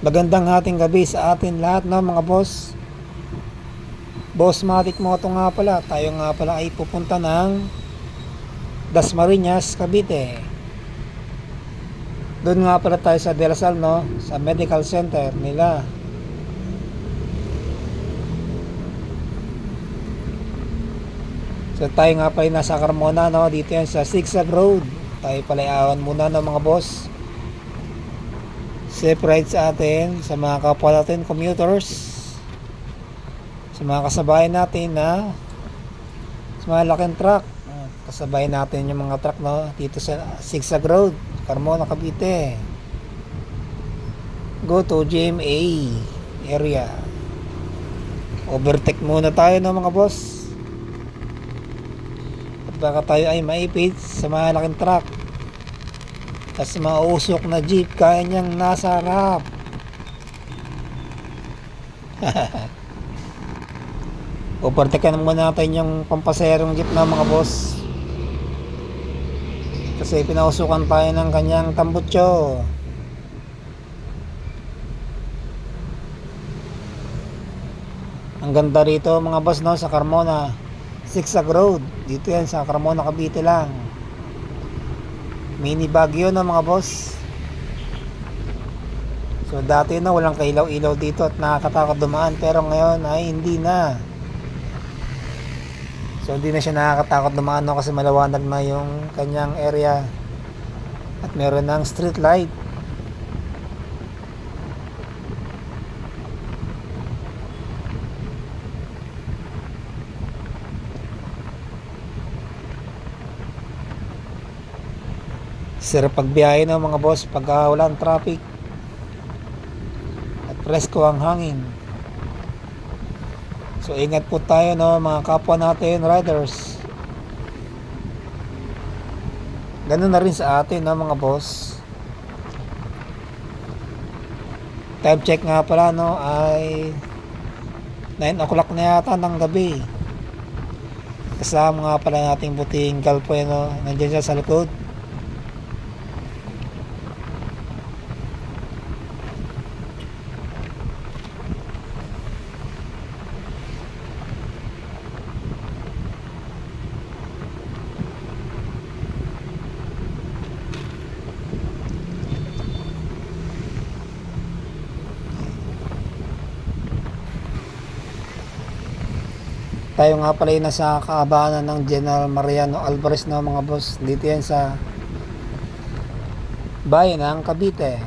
Magandang hating gabi sa atin lahat, no, mga boss. Bossmatic Moto nga pala. Tayo nga pala ay pupunta ng Dasmariñas, Cavite. Doon nga pala tayo sa De La Salle, no, sa medical center nila. So tayo nga pala nasa Carmona, no, dito yan sa Zigzag Road. Tayo pala iawan muna, no, mga boss. Safe ride sa atin, sa mga kapwa natin commuters, sa mga kasabay natin na sa mga laking truck. Kasabay natin yung mga truck, no, dito sa Zigzag Road, Carmona, Cavite. Go to GMA area. Overtake muna tayo, no, mga boss, at baka tayo ay maipit sa mga laking truck. Tapos mausok na jeep, kaya niyang nasa harap. Overtaken muna natin yung pampaserong jeep na, mga boss, kasi pinausukan tayo ng kanyang tambutso. Ang ganda rito, mga boss, no, sa Carmona Zigzag Road. Dito yan sa Carmona, Cavite lang. Mini Baguio, na, mga boss. So dati, no, walang kailaw-ilaw dito at nakakatakot dumaan, pero ngayon ay hindi na. So hindi na siya nakakatakot dumaan, no, kasi malawanag na yung kanyang area at meron ng street light. Sarap pagbiyahe, no, mga boss, pag walang traffic at presko ang hangin. So ingat po tayo, no, mga kapwa natin riders. Ganun na rin sa atin, no, mga boss. Time check nga pala, no, ay 9 o'clock na yata ng gabi. Kasama nga pala nating buting galpo, no, nandiyan siya sa likod. Tayo nga pala yung nasa kaabanan ng General Mariano Alvarez, na, mga boss. Dito yan sa bayan ng Cavite.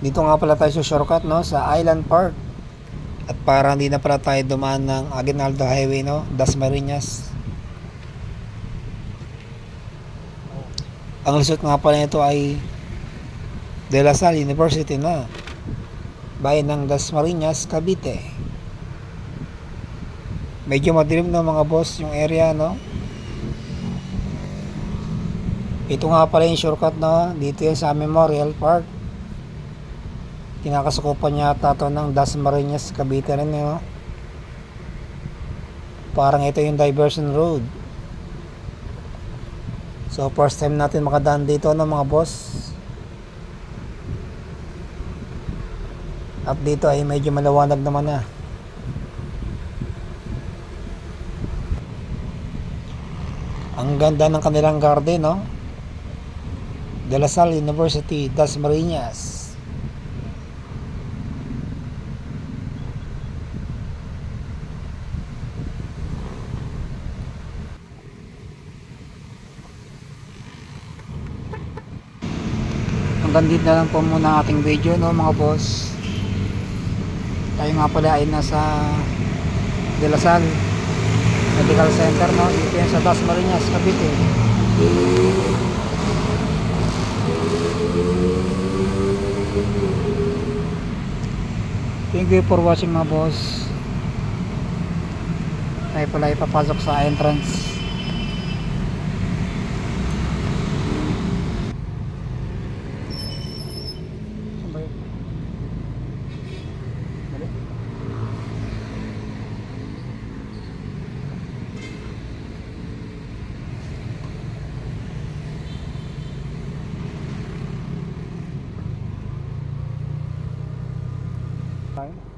Dito nga pala tayo sa shortcut, no, sa Island Park. At para hindi na pala tayo dumaan ng Aguinaldo Highway, no, Dasmariñas. Ang lusot nga pala nito ay De La Salle University, na, bayan ng Dasmariñas, Cavite. Medyo madilim, no, mga boss, yung area, no. Ito nga pala yung shortcut, no, dito yan sa Memorial Park. Kinakasukupan niya ito ng Dasmariñas, Cavite rin, no. Parang ito yung diversion road. So first time natin makadaan dito, no, mga boss. At dito ay medyo malawanag naman na. Ang ganda ng kanilang garden, no. De La Salle University, Dasmariñas. Hanggang dito na lang po muna ating video, no, mga boss. Tayo nga pala ay nasa De La Salle Medical Center, no, dito yan sa Dasmariñas, Cavite. Thank you for watching, mga boss. Tayo pala ay papasok sa entrance. Fine.